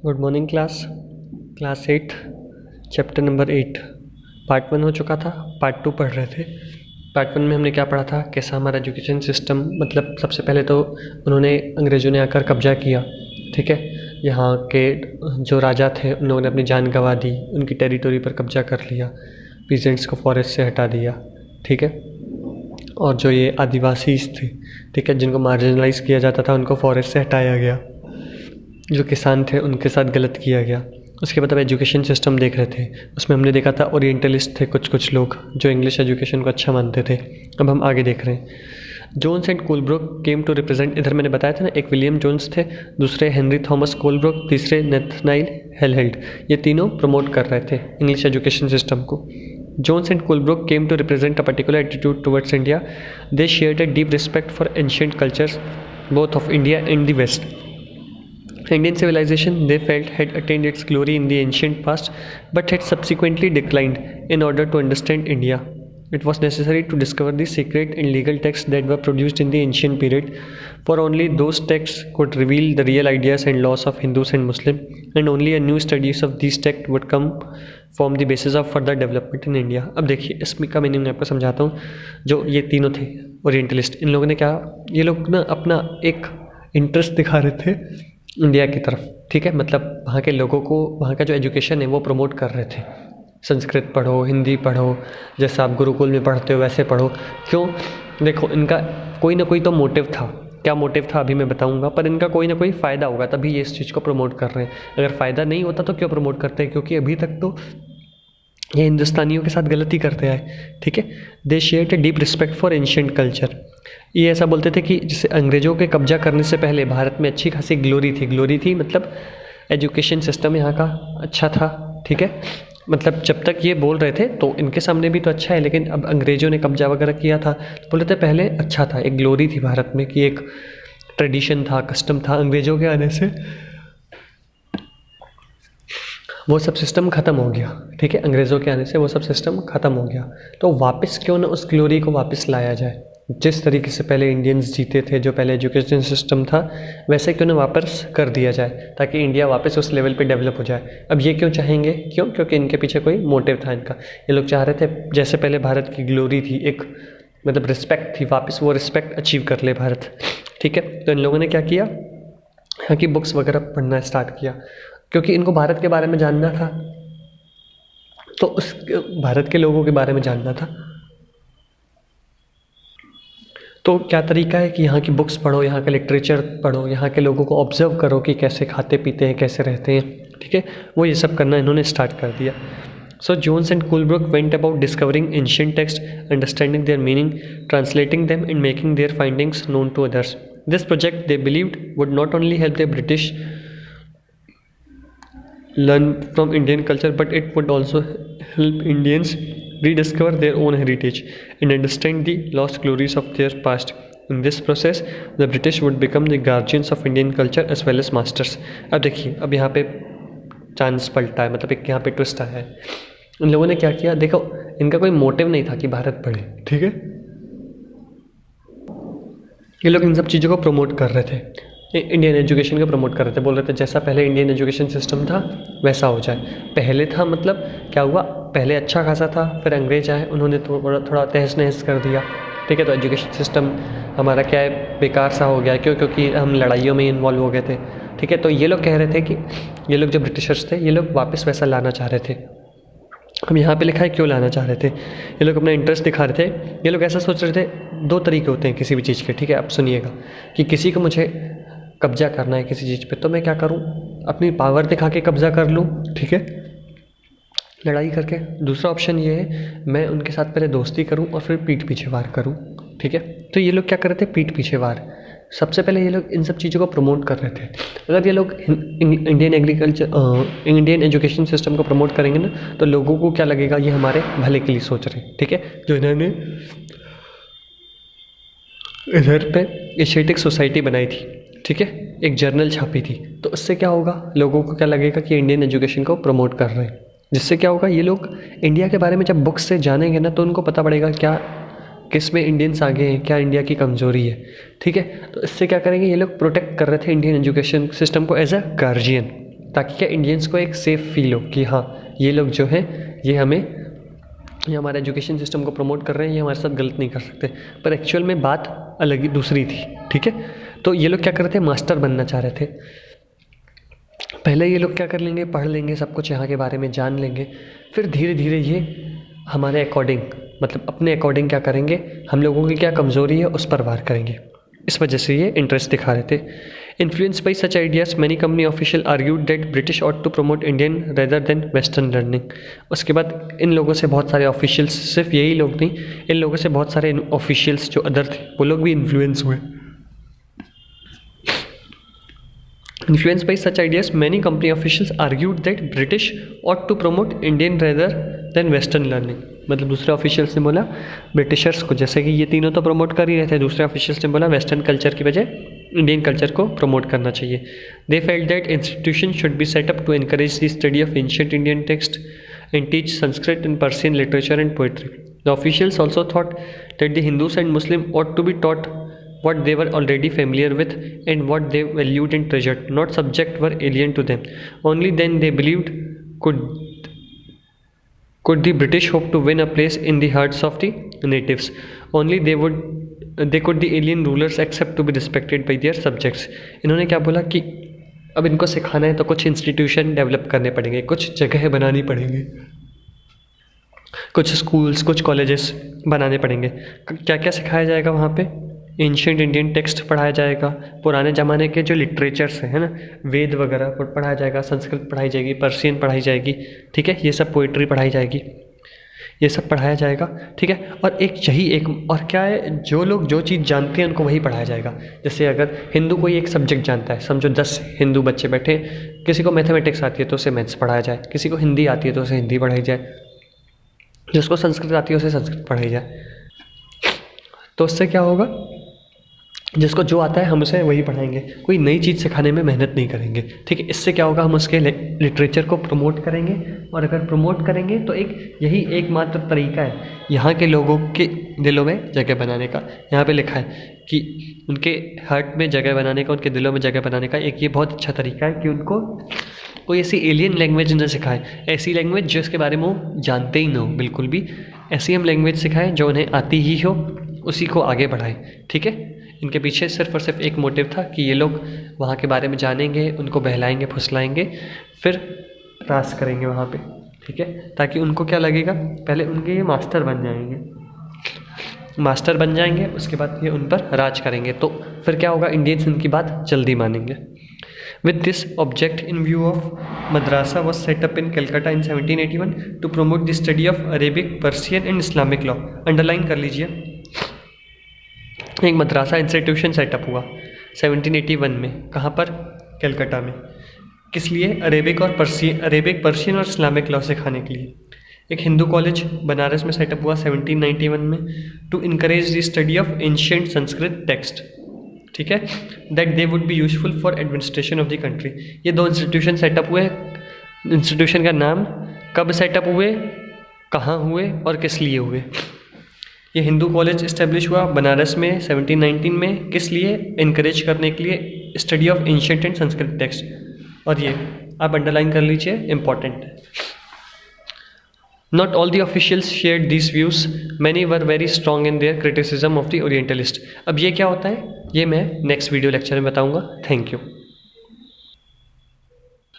Good morning class 8 chapter number 8 part 1 हो चुका था। पार्ट 2 पढ़ रहे थे। पार्ट 1 में हमने क्या पढ़ा था, कैसा हमारा एजुकेशन सिस्टम, मतलब सबसे पहले तो उन्होंने अंग्रेज़ों ने आकर कब्जा किया। ठीक है, यहाँ के जो राजा थे उन लोगों ने अपनी जान गंवा दी, उनकी टेरिटरी पर कब्जा कर लिया, पीजेंट्स को फॉरेस्ट से हटा दिया। ठीक है, और जो ये आदिवासी थे, ठीक है, जिनको मार्जिनलाइज किया जाता था उनको फॉरेस्ट से हटाया गया। जो किसान थे उनके साथ गलत किया गया। उसके बाद अब एजुकेशन सिस्टम देख रहे थे, उसमें हमने देखा था ओरिएंटलिस्ट थे कुछ लोग जो इंग्लिश एजुकेशन को अच्छा मानते थे। अब हम आगे देख रहे हैं। Jones and Colebrooke came to represent, इधर मैंने बताया था ना, एक विलियम जोन्स थे, दूसरे हेनरी थॉमस कोलब्रुक, तीसरे नेथनाइल हेलहेल्ड। ये तीनों प्रमोट कर रहे थे इंग्लिश एजुकेशन सिस्टम को। Jones and Coolbrook came to represent a particular attitude towards India. They shared a deep respect for ancient cultures, both of India and the West. Indian civilization, they felt, had attained its glory in the ancient past, but had subsequently declined. In order to understand India, it was necessary to discover the secret and legal texts that were produced in the ancient period, for only those texts could reveal the real ideas and laws of Hindus and Muslims, and only a new studies of these texts would come form the basis of further development in India. अब देखिए इसमें का meaning मैं आपको समझाता हूँ। जो ये तीनों थे ओरिएंटलिस्ट, इन लोगों ने क्या, ये लोग ना अपना एक इंटरेस्ट दिखा रहे थे इंडिया की तरफ। ठीक है, मतलब वहाँ के लोगों को, वहाँ का जो एजुकेशन है वो प्रमोट कर रहे थे। संस्कृत पढ़ो, हिंदी पढ़ो, जैसा आप गुरुकुल में पढ़ते हो वैसे पढ़ो। क्यों? देखो, इनका कोई ना कोई तो मोटिव था। क्या मोटिव था अभी मैं बताऊंगा, पर इनका कोई ना कोई फ़ायदा होगा तभी ये इस चीज़ को प्रमोट कर रहे हैं। अगर फ़ायदा नहीं होता तो क्यों प्रमोट करते हैं? क्योंकि अभी तक तो ये हिंदुस्तानियों के साथ गलती करते आए। ठीक है, दे shared a deep respect for ancient culture. ये ऐसा बोलते थे कि जैसे अंग्रेज़ों के कब्जा करने से पहले भारत में अच्छी खासी ग्लोरी थी, मतलब एजुकेशन सिस्टम यहाँ का अच्छा था। ठीक है, मतलब जब तक ये बोल रहे थे तो इनके सामने भी तो अच्छा है, लेकिन अब अंग्रेज़ों ने कब्जा वगैरह किया था तो बोल रहे थे पहले अच्छा था, एक ग्लोरी थी भारत में, कि एक ट्रेडिशन था, कस्टम था। अंग्रेज़ों के आने से वो सब सिस्टम ख़त्म हो गया। ठीक है, अंग्रेज़ों के आने से वो सब सिस्टम ख़त्म हो गया। तो वापस क्यों ना उस ग्लोरी को वापस लाया जाए, जिस तरीके से पहले इंडियंस जीते थे, जो पहले एजुकेशन सिस्टम था, वैसे क्यों ना वापस कर दिया जाए ताकि इंडिया वापस उस लेवल पे डेवलप हो जाए। अब ये क्यों चाहेंगे? क्यों? क्योंकि इनके पीछे कोई मोटिव था इनका। ये लोग चाह रहे थे जैसे पहले भारत की ग्लोरी थी, एक मतलब रिस्पेक्ट थी, वापस वो रिस्पेक्ट अचीव कर ले भारत। ठीक है, तो इन लोगों ने क्या किया, यहाँ की बुक्स वगैरह पढ़ना स्टार्ट किया, क्योंकि इनको भारत के बारे में जानना था, तो उस भारत के लोगों के बारे में जानना था। तो क्या तरीका है कि यहाँ की बुक्स पढ़ो, यहाँ का लिटरेचर पढ़ो, यहाँ के लोगों को ऑब्जर्व करो कि कैसे खाते पीते हैं, कैसे रहते हैं। ठीक है, वो ये सब करना इन्होंने स्टार्ट कर दिया। So Jones and Coolbrook went about discovering ancient texts, understanding their meaning, translating them, and making their findings known to others. This project, they believed, would not only help the British learn from Indian culture, but it would also help Indians rediscover their own heritage and understand the lost glories of their past. In this process, the British would become the guardians of Indian culture as well as masters. अब देखिए, अब यहाँ पे chance पलटा है, मतलब एक यहाँ पे ट्विस्ट आया है। इन लोगों ने क्या किया, देखो, इनका कोई मोटिव नहीं था कि भारत पढ़े। ठीक है, ये लोग इन सब चीज़ों को प्रमोट कर रहे थे, इंडियन एजुकेशन को प्रमोट कर रहे थे। बोल रहे थे जैसा पहले इंडियन एजुकेशन सिस्टम था वैसा हो जाए। पहले था मतलब क्या हुआ, पहले अच्छा खासा था, फिर अंग्रेज आए, उन्होंने थोड़ा तहस नहस कर दिया। ठीक है, तो एजुकेशन सिस्टम हमारा क्या है, बेकार सा हो गया। क्यों? क्योंकि हम लड़ाइयों में इन्वॉल्व हो गए थे। ठीक है, तो ये लोग कह रहे थे कि ये लोग जो ब्रिटिशर्स थे, ये लोग वापस वैसा लाना चाह रहे थे। हम यहाँ पे लिखा है क्यों लाना चाह रहे थे। ये लोग अपना इंटरेस्ट दिखा रहे थे। ये लोग ऐसा सोच रहे थे, दो तरीके होते हैं किसी भी चीज़ के। ठीक है, आप सुनिएगा, कि किसी को मुझे कब्जा करना है किसी चीज़ पे, तो मैं क्या करूँ, अपनी पावर दिखा के कब्जा कर लूँ। ठीक है, लड़ाई करके। दूसरा ऑप्शन ये है, मैं उनके साथ पहले दोस्ती करूँ और फिर पीठ पीछे वार करूँ। ठीक है, तो ये लोग क्या कर रहे थे, पीठ पीछे वार। सबसे पहले ये लोग इन सब चीज़ों को प्रमोट कर रहे थे। अगर ये लोग इंडियन एजुकेशन सिस्टम को प्रमोट करेंगे ना, तो लोगों को क्या लगेगा, ये हमारे भले के लिए सोच रहे हैं। ठीक है, जो इन्होंने इधर पे एशियाटिक सोसाइटी बनाई थी, ठीक है, एक जर्नल छापी थी, तो उससे क्या होगा, लोगों को क्या लगेगा कि इंडियन एजुकेशन को प्रमोट कर रहे हैं। जिससे क्या होगा, ये लोग इंडिया के बारे में जब बुक्स से जानेंगे ना, तो उनको पता पड़ेगा क्या किस में इंडियंस आगे हैं, क्या इंडिया की कमज़ोरी है। ठीक है, तो इससे क्या करेंगे, ये लोग प्रोटेक्ट कर रहे थे इंडियन एजुकेशन सिस्टम को एज अ गार्जियन। ताकि क्या इंडियंस को एक सेफ़ फील हो कि हाँ ये लोग जो है ये हमारे एजुकेशन सिस्टम को प्रमोट कर रहे हैं, ये हमारे साथ गलत नहीं कर सकते। पर एक्चुअल में बात अलग ही दूसरी थी, ठीक है। तो ये लोग क्या कर रहे थे, मास्टर बनना चाह रहे थे। पहले ये लोग क्या कर लेंगे, पढ़ लेंगे, सब कुछ यहाँ के बारे में जान लेंगे, फिर धीरे धीरे ये हमारे अकॉर्डिंग मतलब अपने अकॉर्डिंग क्या करेंगे, हम लोगों की क्या कमज़ोरी है उस पर वार करेंगे। इस वजह से ये इंटरेस्ट दिखा रहे थे। Influence by such ideas many company official argued that British ought to promote Indian rather than western learning. उसके बाद इन लोगों से बहुत सारे ऑफिशियल्स, सिर्फ यही लोग नहीं, इन लोगों से बहुत सारे ऑफिशियल्स जो अदर थे वो लोग भी इन्फ्लुएंस हुए। Influenced by such ideas, many company officials argued that British ought to promote Indian rather than Western learning। मतलब दूसरे ऑफिशियल्स ने बोला ब्रिटिशर्स को, जैसे कि ये तीनों तो प्रमोट कर ही रहे थे, दूसरे ऑफिशियल्स ने बोला वेस्टर्न कल्चर की बजाय इंडियन कल्चर को प्रमोट करना चाहिए। They felt that institution should be set up to encourage the study of ancient Indian text and teach Sanskrit and Persian literature and poetry. The officials also thought that the Hindus and Muslim ought to be taught what they were already familiar with and what they valued and treasured, not subject were alien to them. Only then they believed could the British hope to win a place in the hearts of the natives. Only they could the alien rulers accept to be respected by their subjects. इन्होंने क्या बोला कि अब इनको सिखाना है तो कुछ इंस्टीट्यूशन डेवलप करने पड़ेंगे, कुछ जगह बनानी पड़ेंगी, कुछ स्कूल्स, कुछ कॉलेजेस बनाने पड़ेंगे। क्या क्या सिखाया जाएगा वहाँ पे, एंशिएंट इंडियन टेक्स्ट पढ़ाया जाएगा, पुराने ज़माने के जो लिटरेचर्स हैं ना, वेद वगैरह पढ़ाया जाएगा, संस्कृत पढ़ाई जाएगी, पर्शियन पढ़ाई जाएगी, ठीक है, ये सब पोइट्री पढ़ाई जाएगी, ये सब पढ़ाया जाएगा, ठीक है। और और क्या है, जो लोग जो चीज़ जानते हैं उनको वही पढ़ाया जाएगा। जैसे अगर हिंदू कोई एक सब्जेक्ट जानता है, समझो 10 हिंदू बच्चे बैठे, किसी को मैथमेटिक्स आती है तो उसे मैथ्स पढ़ाया जाए, किसी को हिंदी आती है तो उसे हिंदी पढ़ाई जाए, जिसको संस्कृत आती है उसे संस्कृत पढ़ाई जाए। तो उससे क्या होगा, जिसको जो आता है हम उसे वही पढ़ाएंगे, कोई नई चीज़ सिखाने में मेहनत नहीं करेंगे, ठीक है। इससे क्या होगा, हम उसके लिटरेचर को प्रमोट करेंगे, और अगर प्रमोट करेंगे तो यही एकमात्र तरीका है यहाँ के लोगों के दिलों में जगह बनाने का। यहाँ पे लिखा है कि उनके हार्ट में जगह बनाने का, उनके दिलों में जगह बनाने का एक ये बहुत अच्छा तरीका है कि उनको कोई ऐसी एलियन लैंग्वेज न सिखाए, ऐसी लैंग्वेज जो इसके बारे में वो जानते ही ना हो बिल्कुल भी, ऐसी हम लैंग्वेज सिखाएं जो उन्हें आती ही हो, उसी को आगे बढ़ाएं, ठीक है। इनके पीछे सिर्फ और सिर्फ एक मोटिव था कि ये लोग वहाँ के बारे में जानेंगे, उनको बहलाएंगे, फुसलाएंगे, फिर राज करेंगे वहाँ पे, ठीक है। ताकि उनको क्या लगेगा, पहले उनके ये मास्टर बन जाएंगे, उसके बाद ये उन पर राज करेंगे, तो फिर क्या होगा, इंडियंस इनकी बात जल्दी मानेंगे। With this object in view of, Madrasa was set up in Calcutta in 1781 to promote the study of Arabic, Persian and Islamic law। Underline कर लीजिए, एक मद्रासा इंस्टीट्यूशन सेटअप हुआ 1781 में, कहाँ पर, कलकत्ता में। किस लिए, अरेबिक, पर्शियन और इस्लामिक लॉ सिखाने के लिए। एक हिंदू कॉलेज बनारस में सेटअप हुआ 1791 में, to encourage the study of ancient Sanskrit text, ठीक है, that they would be useful for administration of the country. ये 2 इंस्टीट्यूशन सेटअप हुए, इंस्टीट्यूशन का नाम, कब सेटअप हुए, कहाँ हुए और किस लिए हुए। ये हिंदू कॉलेज इस्टेब्लिश हुआ बनारस में 1719 में, किस लिए, इनकरेज करने के लिए study of ancient and Sanskrit text. और ये आप अंडरलाइन कर लीजिए, इंपॉर्टेंट है। Not all the officials shared these views. Many were very strong in their criticism of the Orientalist। अब ये क्या होता है, ये मैं नेक्स्ट वीडियो लेक्चर में बताऊंगा। Thank you.